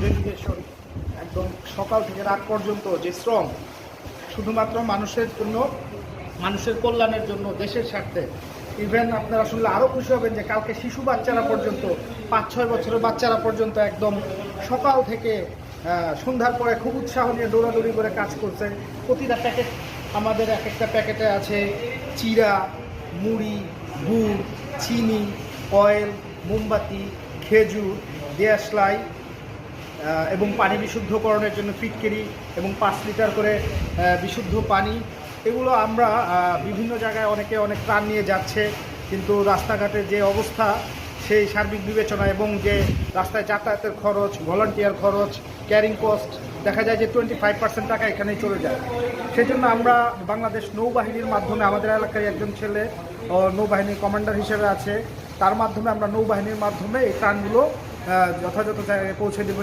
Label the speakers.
Speaker 1: Dedication, একদম সকাল থেকে রাত পর্যন্ত যে শ্রম, শুধুমাত্র মানুষের জন্য, মানুষের কল্যাণের জন্য, দেশের স্বার্থে। ইভেন আপনারা শুনলে আরও খুশি হবেন যে কালকে শিশু বাচ্চারা পর্যন্ত, 5-6 বছরের বাচ্চারা পর্যন্ত একদম সকাল থেকে সন্ধ্যার পরে খুব উৎসাহ নিয়ে দৌড়াদৌড়ি করে কাজ করছে। প্রতিটা প্যাকেট, আমাদের এক একটা প্যাকেটে আছে চিরা, মুড়ি, গুড়, চিনি, অয়েল, মোমবাতি, খেজুর, দেশলাই এবং পানি বিশুদ্ধকরণের জন্য ফিটকিরি এবং 5 লিটার করে বিশুদ্ধ পানি। এগুলো আমরা বিভিন্ন জায়গায় অনেকে অনেক ত্রাণ নিয়ে যাচ্ছে, কিন্তু রাস্তাঘাটের যে অবস্থা, সেই সার্বিক বিবেচনা এবং যে রাস্তায় যাতায়াতের খরচ, ভলান্টিয়ার খরচ, ক্যারিং কস্ট, দেখা যায় যে 25% টাকা এখানেই চলে যায়। সেই জন্য আমরা বাংলাদেশ নৌবাহিনীর মাধ্যমে, আমাদের এলাকায় একজন ছেলে নৌবাহিনীর কমান্ডার হিসেবে আছে, তার মাধ্যমে আমরা নৌবাহিনীর মাধ্যমে এই ত্রাণগুলো যথাযথ জায়গায় পৌঁছে দেব।